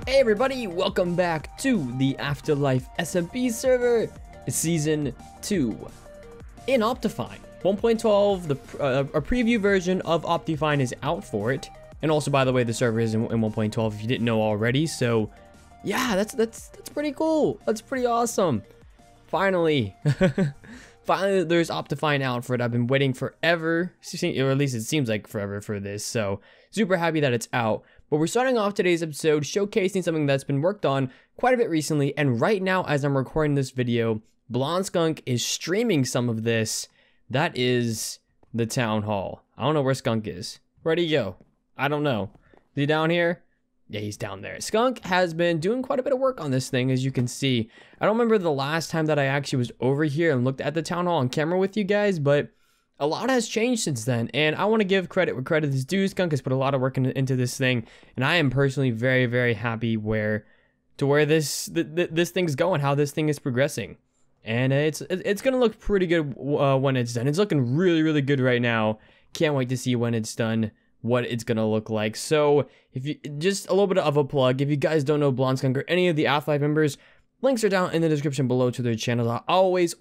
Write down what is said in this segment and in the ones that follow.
Hey everybody, welcome back to the AfterLife SMP server, Season 2. In Optifine, 1.12, a preview version of Optifine is out for it. And also, by the way, the server is in 1.12 if you didn't know already. So, yeah, that's pretty cool. That's pretty awesome. Finally. Finally, there's Optifine out for it. I've been waiting forever, or at least it seems like forever for this. So, super happy that it's out. But we're starting off today's episode showcasing something that's been worked on quite a bit recently. And right now, as I'm recording this video, Blonde Skunk is streaming some of this. That is the town hall. I don't know where Skunk is. Where'd he go? I don't know. Is he down here? Yeah, he's down there. Skunk has been doing quite a bit of work on this thing, as you can see. I don't remember the last time that I actually was over here and looked at the town hall on camera with you guys, but a lot has changed since then, and I want to give credit where credit is due. Skunk has put a lot of work into this thing, and I am personally very, very happy where this thing's going, how this thing is progressing. And it's gonna look pretty good when it's done. It's looking really, really good right now. Can't wait to see when it's done what it's gonna look like. So if you just a little bit of a plug, if you guys don't know Blonde Skunk or any of the AfterLife members, links are down in the description below to their channels. I always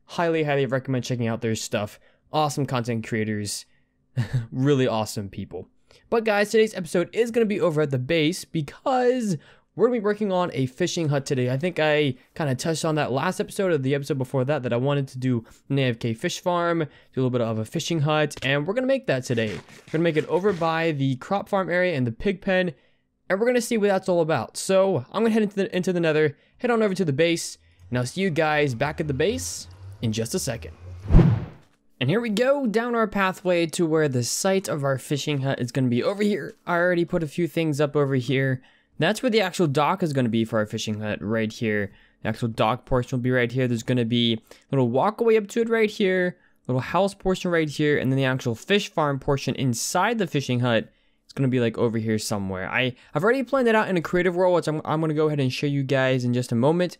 highly recommend checking out their stuff. Awesome content creators, really awesome people. But guys, today's episode is going to be over at the base because we're going to be working on a fishing hut today. I think I kind of touched on that last episode of the episode before that I wanted to do an AFK fish farm, do a little bit of a fishing hut, and we're going to make that today. We're going to make it over by the crop farm area and the pig pen, and we're going to see what that's all about. So I'm going to head into the nether, head on over to the base, and I'll see you guys back at the base in just a second. And here we go down our pathway to where the site of our fishing hut is going to be over here. I already put a few things up over here. That's where the actual dock is going to be for our fishing hut, right here. The actual dock portion will be right here. There's going to be a little walkway up to it right here, little house portion right here, and then the actual fish farm portion inside the fishing hut is going to be like over here somewhere. I've already planned it out in a creative world, which I'm going to go ahead and show you guys in just a moment.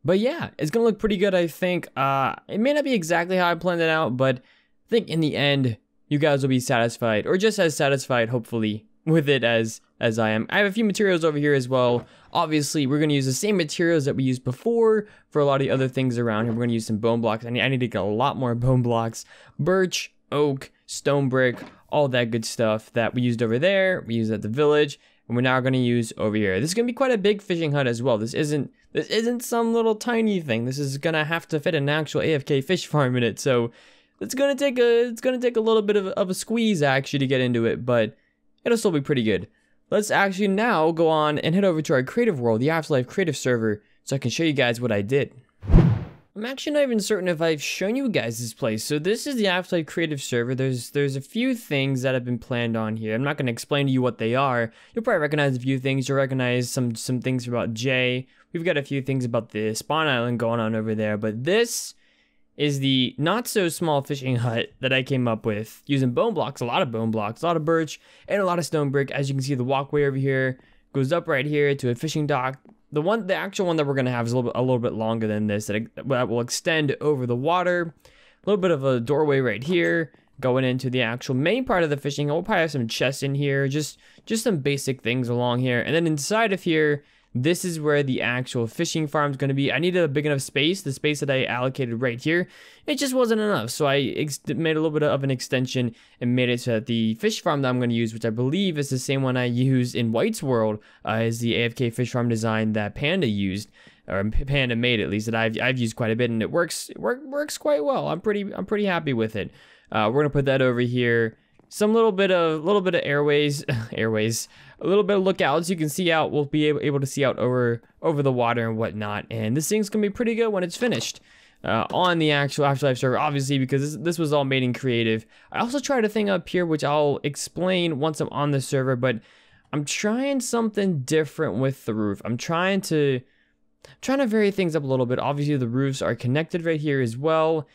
But yeah, it's going to look pretty good, I think. It may not be exactly how I planned it out, but I think in the end, you guys will be satisfied, or just as satisfied, hopefully, with it as I am. I have a few materials over here as well. Obviously, we're going to use the same materials that we used before for a lot of the other things around here. We're going to use some bone blocks. I need to get a lot more bone blocks. Birch, oak, stone brick, all that good stuff that we used over there. We used at the village. And we're now going to use over here. This is going to be quite a big fishing hut as well. This isn't some little tiny thing. This is going to have to fit an actual AFK fish farm in it. So it's going to take a little bit of a squeeze actually to get into it, but it'll still be pretty good. Let's actually now go on and head over to our creative world, the AfterLife creative server, so I can show you guys what I did. I'm actually not even certain if I've shown you guys this place. So this is the AfterLife creative server. There's a few things that have been planned on here. I'm not going to explain to you what they are. You'll probably recognize a few things. You'll recognize some things about Jay. We've got a few things about the spawn island going on over there. But this is the not so small fishing hut that I came up with using bone blocks, a lot of bone blocks, a lot of birch, and a lot of stone brick. As you can see, the walkway over here goes up right here to a fishing dock. The actual one that we're gonna have is a little bit longer than this. That will extend over the water. A little bit of a doorway right here, going into the actual main part of the fishing. We'll probably have some chests in here, just some basic things along here. And then inside of here, this is where the actual fishing farm is gonna be. I needed a big enough space. The space that I allocated right here, it just wasn't enough. So I made a little bit of an extension and made it so that the fish farm that I'm gonna use, which I believe is the same one I used in White's world, is the AFK fish farm design that Panda used, or Panda made at least, that I've used quite a bit, and it works quite well. I'm pretty happy with it. We're gonna put that over here. Some little bit of airways, a little bit of lookouts. You can see out. We'll be able to see out over the water and whatnot. And this thing's gonna be pretty good when it's finished on the actual AfterLife server, obviously, because this was all made in creative. I also tried a thing up here, which I'll explain once I'm on the server. But I'm trying something different with the roof. I'm trying to vary things up a little bit. Obviously, the roofs are connected right here as well.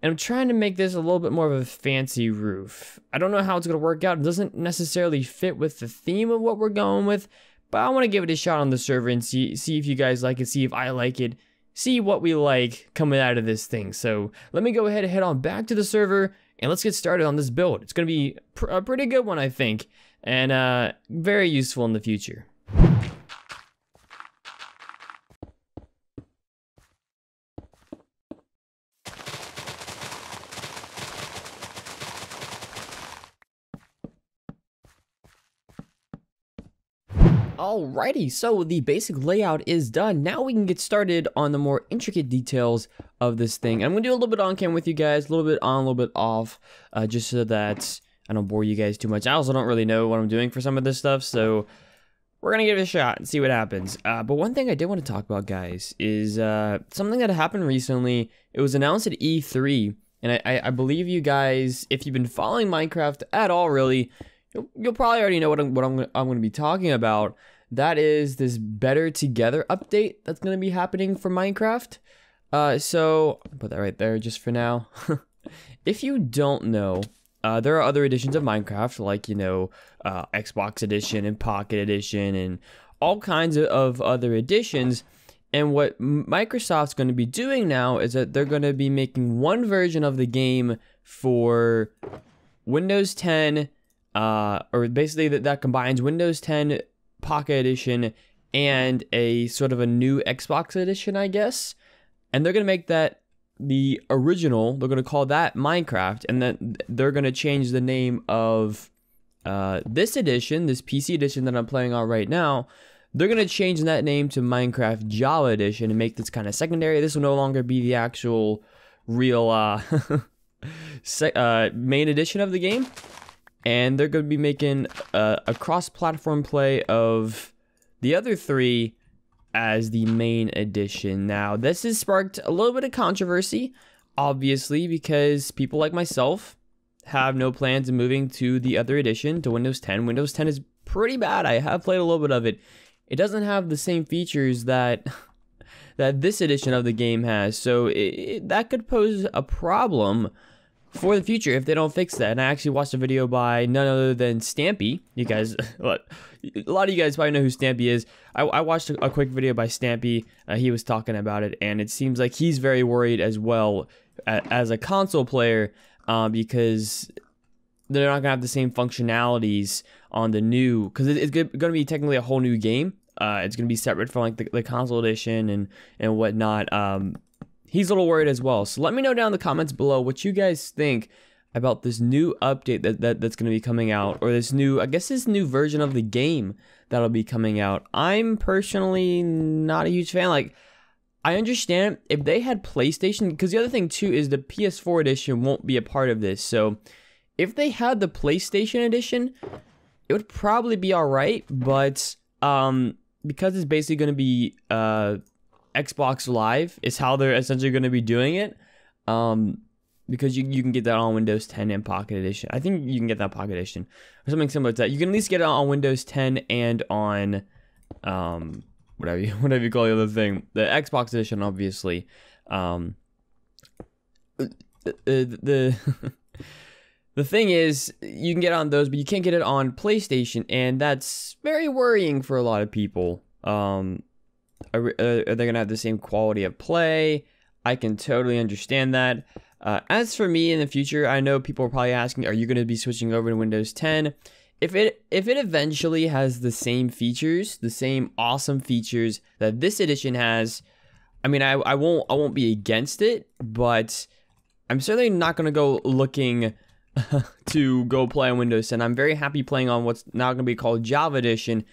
And I'm trying to make this a little bit more of a fancy roof. I don't know how it's going to work out. It doesn't necessarily fit with the theme of what we're going with, but I want to give it a shot on the server and see if you guys like it, see if I like it, see what we like coming out of this thing. So let me go ahead and head on back to the server and let's get started on this build. It's going to be a pretty good one, I think, and very useful in the future. Alrighty, so the basic layout is done. Now we can get started on the more intricate details of this thing. I'm gonna do a little bit on cam with you guys, a little bit on, a little bit off, just so that I don't bore you guys too much. I also don't really know what I'm doing for some of this stuff, so we're gonna give it a shot and see what happens. But one thing I did want to talk about, guys, is something that happened recently. It was announced at E3, and I believe you guys, if you've been following Minecraft at all, really, you'll probably already know what I'm going to be talking about. That is this Better Together update that's going to be happening for Minecraft. So I'll put that right there just for now. If you don't know, there are other editions of Minecraft, like, you know, Xbox Edition and Pocket Edition and all kinds of other editions. And what Microsoft's going to be doing now is that they're going to be making one version of the game for Windows 10, or basically that combines Windows 10 Pocket Edition and a sort of a new Xbox Edition, I guess. And they're going to make that the original. They're going to call that Minecraft, and then they're going to change the name of this edition, this PC edition that I'm playing on right now. They're going to change that name to Minecraft Java Edition and make this kind of secondary. This will no longer be the actual real main edition of the game. And they're going to be making a cross-platform play of the other three as the main edition. Now, this has sparked a little bit of controversy, obviously, because people like myself have no plans of moving to the other edition, to Windows 10. Windows 10 is pretty bad. I have played a little bit of it. It doesn't have the same features that this edition of the game has, so that could pose a problem for the future if they don't fix that. And I actually watched a video by none other than Stampy. You guys, a lot of you guys probably know who Stampy is. I watched a quick video by Stampy. He was talking about it, and it seems like he's very worried as well as a console player, because they're not gonna have the same functionalities on the new, because it's gonna be technically a whole new game. It's gonna be separate from like the console edition and whatnot. He's a little worried as well. So let me know down in the comments below what you guys think about this new update that's going to be coming out, or this new, I guess this new version of the game that'll be coming out. I'm personally not a huge fan. Like, I understand if they had PlayStation, because the other thing too is the PS4 edition won't be a part of this. So if they had the PlayStation edition, it would probably be all right. But because it's basically going to be Xbox Live is how they're essentially going to be doing it, because you can get that on Windows 10 and Pocket Edition. I think you can get that Pocket Edition or something similar to that. You can at least get it on Windows 10 and on whatever you call the other thing, the Xbox Edition, obviously. The thing is, you can get it on those, but you can't get it on PlayStation, and that's very worrying for a lot of people. Are they going to have the same quality of play? I can totally understand that. As for me in the future, I know people are probably asking, are you going to be switching over to Windows 10? If it eventually has the same features, the same awesome features that this edition has, I mean, I won't be against it, but I'm certainly not going to go looking to go play on Windows 10. I'm very happy playing on what's now going to be called Java Edition.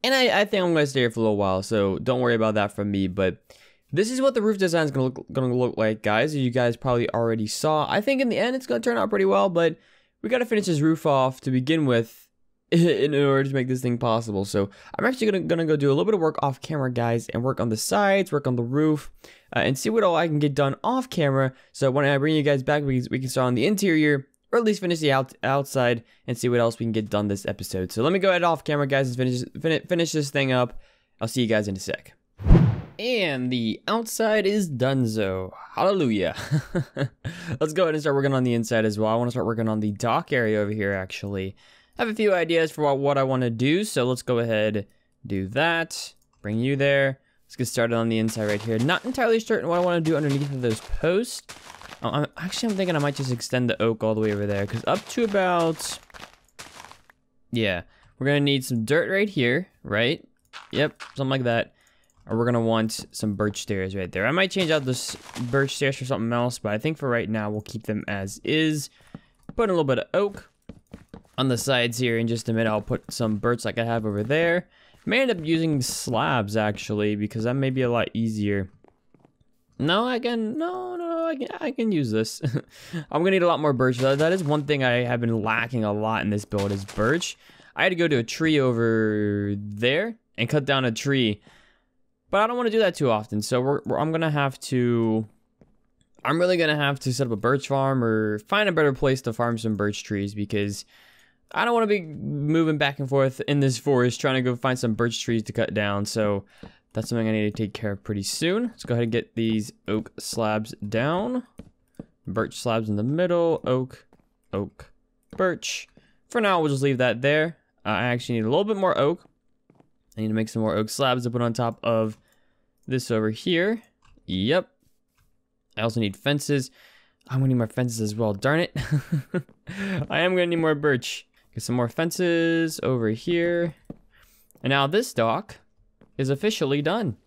And I think I'm going to stay here for a little while, so don't worry about that from me. But this is what the roof design is going to look like, guys. As you guys probably already saw. I think in the end, it's going to turn out pretty well, but we got to finish this roof off to begin with in order to make this thing possible. So I'm actually going to go do a little bit of work off camera, guys, and work on the sides, work on the roof, and see what all I can get done off camera. So when I bring you guys back, we can start on the interior, or at least finish the outside and see what else we can get done this episode. So let me go ahead off camera, guys, and finish this thing up. I'll see you guys in a sec. And the outside is donezo. Hallelujah. Let's go ahead and start working on the inside as well. I want to start working on the dock area over here, actually. I have a few ideas for what I want to do, so let's go ahead, do that. Bring you there. Let's get started on the inside right here. Not entirely certain what I want to do underneath of those posts. I'm thinking I might just extend the oak all the way over there, because up to about, yeah, we're going to need some dirt right here, right? Yep, something like that. Or we're going to want some birch stairs right there. I might change out this birch stairs for something else, but I think for right now, we'll keep them as is. Put a little bit of oak on the sides here. In just a minute, I'll put some birch like I have over there. May end up using slabs actually, because that may be a lot easier. No, I can use this. I'm gonna need a lot more birch. That is one thing I have been lacking a lot in this build is birch. I had to go to a tree over there and cut down a tree, but I don't want to do that too often. So I'm really gonna have to set up a birch farm or find a better place to farm some birch trees, because I don't want to be moving back and forth in this forest trying to go find some birch trees to cut down. So that's something I need to take care of pretty soon. Let's go ahead and get these oak slabs down. Birch slabs in the middle. Oak, oak, birch. For now, we'll just leave that there. I actually need a little bit more oak. I need to make some more oak slabs to put on top of this over here. Yep. I also need fences. I'm gonna need more fences as well. Darn it. I am gonna need more birch. Get some more fences over here. And now this dock is officially done.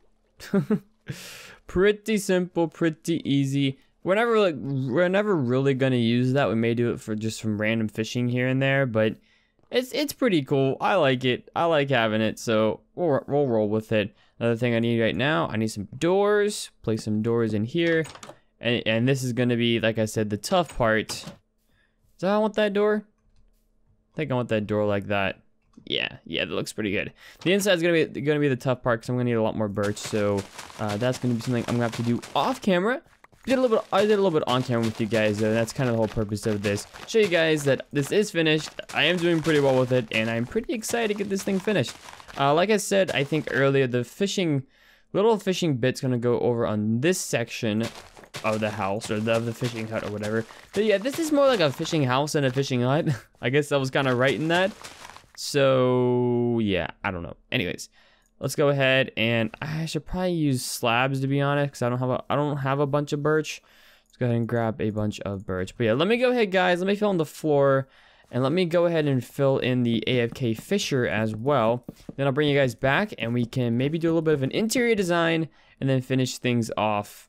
Pretty simple, pretty easy. We're never really gonna use that. We may do it for just some random fishing here and there, but it's pretty cool. I like it. I like having it, so we'll roll with it. Another thing I need right now, I need some doors. Place some doors in here, and this is gonna be, like I said, the tough part. Do I want that door? I think I want that door like that. Yeah, that looks pretty good. The inside is gonna be the tough part, because I'm gonna need a lot more birch. So that's gonna be something I'm gonna have to do off camera. I did a little bit on camera with you guys, though. That's kind of the whole purpose of this. Show you guys that this is finished. I am doing pretty well with it, and I'm pretty excited to get this thing finished. Like I said, I think earlier, the little fishing bit's gonna go over on this section of the house, or the fishing hut, or whatever. But yeah, this is more like a fishing house than a fishing hut. I guess I was kind of right in that. So yeah, I don't know. Anyways, let's go ahead, and I should probably use slabs, to be honest, because I don't have a bunch of birch. Let's go ahead and grab a bunch of birch. But yeah, let me go ahead, guys. Let me fill in the floor, and let me go ahead and fill in the AFK Fisher as well. Then I'll bring you guys back, and we can maybe do a little bit of an interior design, and then finish things off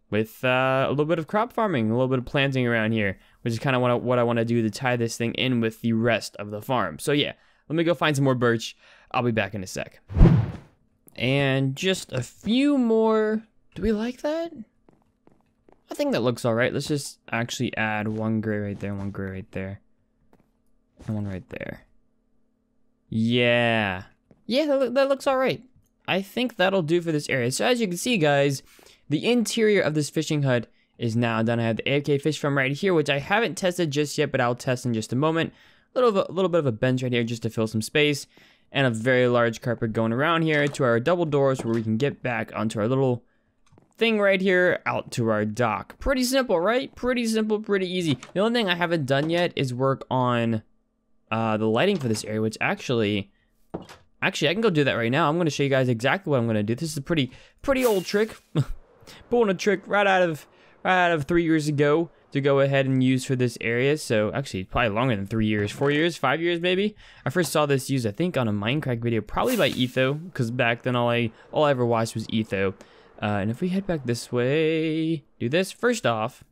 with a little bit of crop farming, a little bit of planting around here, which is kind of what I want to do to tie this thing in with the rest of the farm. So yeah, let me go find some more birch. I'll be back in a sec. And just a few more. Do we like that? I think that looks all right. Let's just actually add one gray right there, one gray right there, and one right there. Yeah, that looks all right. I think that'll do for this area. So as you can see, guys, the interior of this fishing hut is now done. I have the AFK fish farm right here, which I haven't tested just yet, but I'll test in just a moment. A little bit of a bench right here just to fill some space, and a very large carpet going around here to our double doors, where we can get back onto our little thing right here out to our dock. Pretty simple, right? Pretty simple, pretty easy. The only thing I haven't done yet is work on the lighting for this area, which actually I can go do that right now. I'm going to show you guys exactly what I'm going to do. This is a pretty old trick. Pulling a trick right out of 3 years ago to go ahead and use for this area. So actually probably longer than 3 years, 4 years, 5 years maybe. I first saw this used, I think, on a Minecraft video, probably by Etho, because back then all I ever watched was Etho. And if we head back this way, do this. First off,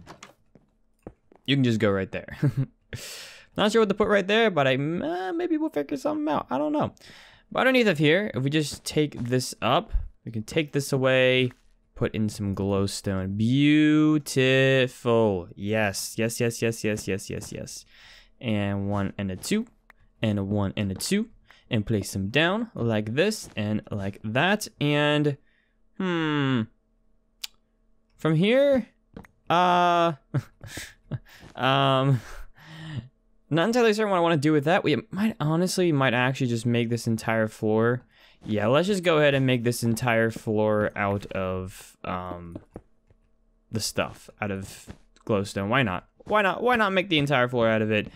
you can just go right there. Not sure what to put right there, but maybe we'll figure something out. I don't know. But underneath of here, if we just take this up, we can take this away. Put in some glowstone. Beautiful. Yes. And 1 and a 2. And a 1 and a 2. And place them down like this and like that. And from here, not entirely certain what I want to do with that. We might actually just make this entire floor. Yeah, let's just go ahead and make this entire floor out of the stuff, out of glowstone. Why not? Why not make the entire floor out of it?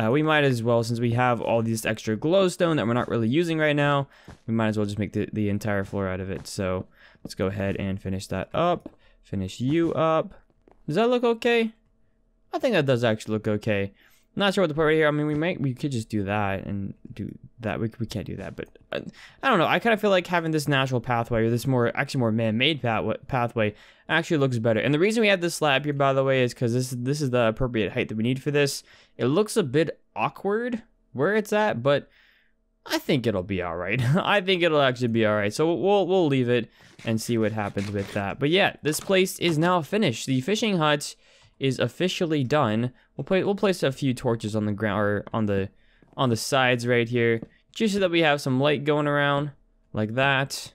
We might as well, since we have all these extra glowstone that we're not really using right now, we might as well just make the entire floor out of it. So let's go ahead and finish that up. Finish you up. Does that look okay? I think that does actually look okay. Not sure what to put right here. I mean, we could just do that and do that. We can't do that, but I don't know. I kind of feel like having this natural pathway, or this more man-made pathway, actually looks better. And the reason we have this slab here, by the way, is because this is the appropriate height that we need for this. It looks a bit awkward where it's at, but I think it'll be all right. I think it'll actually be all right. So we'll leave it and see what happens with that. But yeah, this place is now finished. The fishing hut is officially done. We'll place a few torches on the ground or on the sides right here, just so that we have some light going around like that.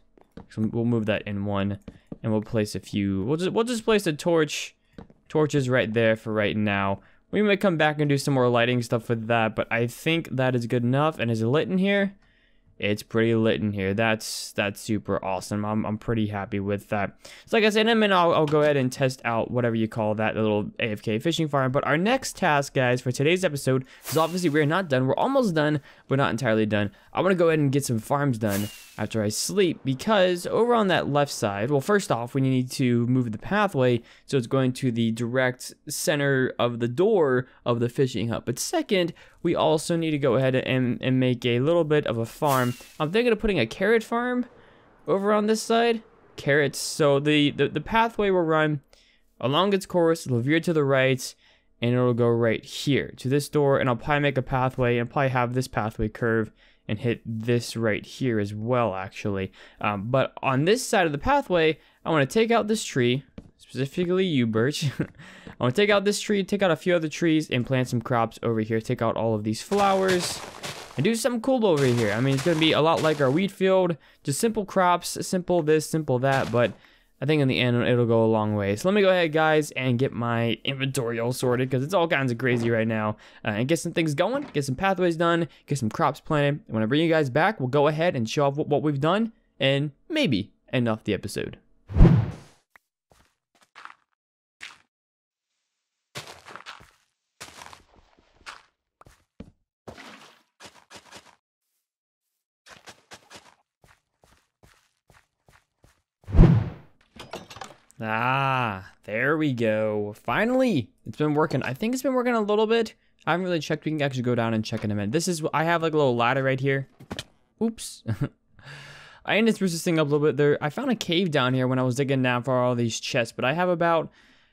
So we'll move that in one, and we'll place a few. We'll just place a torches right there for right now. We might come back and do some more lighting stuff with that, but I think that is good enough. And is it lit in here? It's pretty lit in here. That's super awesome. I'm pretty happy with that. So like I said, in a minute, I'll go ahead and test out whatever you call that little AFK fishing farm. But our next task, guys, for today's episode, because obviously we're not done. We're almost done, but not entirely done. I want to go ahead and get some farms done after I sleep, because over on that left side, well, first off, we need to move the pathway so it's going to the direct center of the door of the fishing hut. But second, we also need to go ahead and make a little bit of a farm. I'm thinking of putting a carrot farm over on this side. Carrots. So the pathway will run along its course. It'll veer to the right, and it'll go right here to this door. And I'll probably make a pathway and probably have this pathway curve and hit this right here as well, actually. But on this side of the pathway, I want to take out this tree, specifically you, Birch. I want to take out this tree, take out a few other trees, and plant some crops over here. Take out all of these flowers and do something cool over here. I mean, it's going to be a lot like our wheat field. Just simple crops, simple this, simple that. But I think in the end, it'll go a long way. So let me go ahead, guys, and get my inventory all sorted, because it's all kinds of crazy right now. And get some things going, get some pathways done, get some crops planted. And when I bring you guys back, we'll go ahead and show off what we've done and maybe end off the episode. Ah, there we go. Finally, it's been working. I think it's been working a little bit. I haven't really checked. We can actually go down and check in a minute. I have like a little ladder right here. Oops. I ended up spruce this thing up a little bit there. I found a cave down here when I was digging down for all these chests, but I have about,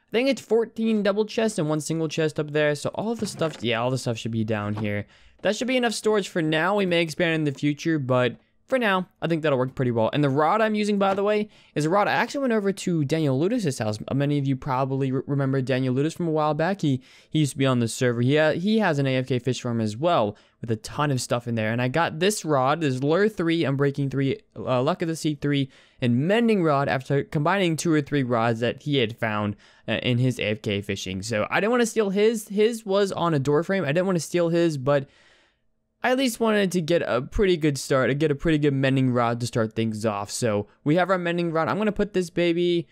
I think it's 14 double chests and one single chest up there. So all the stuff, yeah, all the stuff should be down here. That should be enough storage for now. We may expand in the future, but for now, I think that'll work pretty well. And the rod I'm using, by the way, is a rod I actually went over to Daniel Ludus' house. Many of you probably remember Daniel Ludus from a while back. He used to be on the server. He has an AFK fish farm as well, with a ton of stuff in there. And I got this rod, this Lure 3, Unbreaking 3, Luck of the Sea 3, and Mending Rod after combining 2 or 3 rods that he had found in his AFK fishing. So I didn't want to steal his. His was on a door frame. I didn't want to steal his, but I at least wanted to get a pretty good start, to get a pretty good mending rod to start things off. So we have our mending rod. I'm going to put this baby,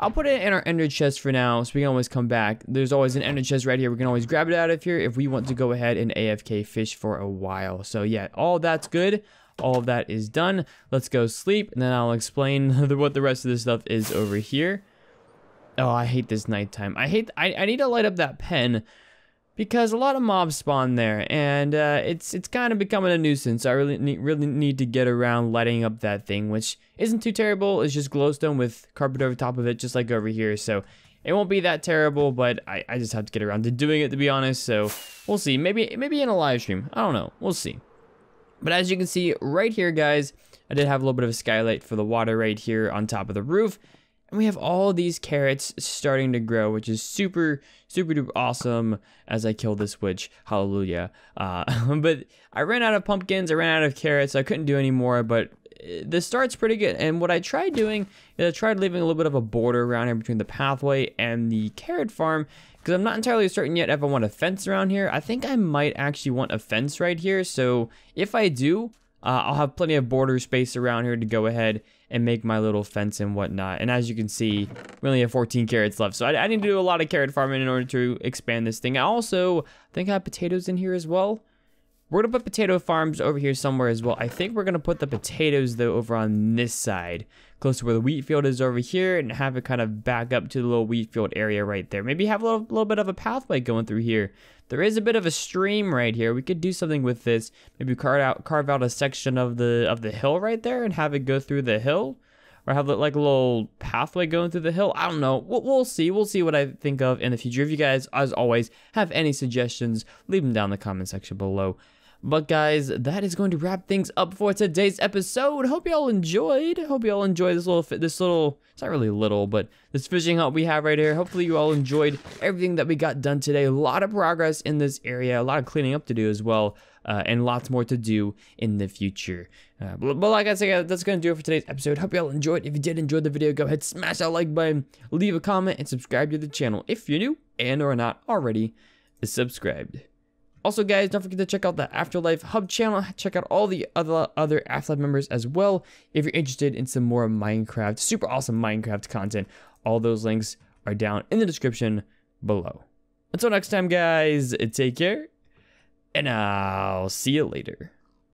I'll put it in our ender chest for now, so we can always come back. There's always an ender chest right here. We can always grab it out of here if we want to go ahead and AFK fish for a while. So yeah, all that's good. All of that is done. Let's go sleep, and then I'll explain what the rest of this stuff is over here. Oh, I hate this nighttime. I need to light up that pen, because a lot of mobs spawn there, and it's kind of becoming a nuisance. I really need to get around lighting up that thing, which isn't too terrible. It's just glowstone with carpet over top of it, just like over here. So it won't be that terrible, but I just have to get around to doing it, to be honest. So we'll see. Maybe in a live stream. I don't know. We'll see. But as you can see right here, guys, I did have a little bit of a skylight for the water right here on top of the roof. And we have all these carrots starting to grow, which is super, super duper awesome as I kill this witch. Hallelujah. But I ran out of pumpkins. I ran out of carrots. I couldn't do any more, but the start's pretty good. And what I tried doing is I tried leaving a little bit of a border around here between the pathway and the carrot farm, because I'm not entirely certain yet if I want a fence around here. I think I might actually want a fence right here. So if I do, I'll have plenty of border space around here to go ahead and make my little fence and whatnot. And as you can see, we only have 14 carrots left. So I need to do a lot of carrot farming in order to expand this thing. I also think I have potatoes in here as well. We're gonna put potato farms over here somewhere as well. I think we're gonna put the potatoes though over on this side, close to where the wheat field is over here, and have it kind of back up to the little wheat field area right there. Maybe have a little bit of a pathway going through here. There is a bit of a stream right here. We could do something with this. Maybe carve out a section of the hill right there and have it go through the hill, or have like a little pathway going through the hill. I don't know. We'll see. We'll see what I think of in the future. If you guys, as always, have any suggestions, leave them down in the comment section below. But guys, that is going to wrap things up for today's episode. Hope y'all enjoyed. Hope y'all enjoyed this little, it's not really little, but this fishing hut we have right here. Hopefully you all enjoyed everything that we got done today. A lot of progress in this area, a lot of cleaning up to do as well, and lots more to do in the future. But like I said, that's going to do it for today's episode. Hope y'all enjoyed. If you did enjoy the video, go ahead, smash that like button, leave a comment, and subscribe to the channel if you're new and or not already subscribed. Also, guys, don't forget to check out the AfterLife Hub channel. Check out all the other AfterLife members as well if you're interested in some more Minecraft, super awesome Minecraft content. All those links are down in the description below. Until next time, guys, take care, and I'll see you later.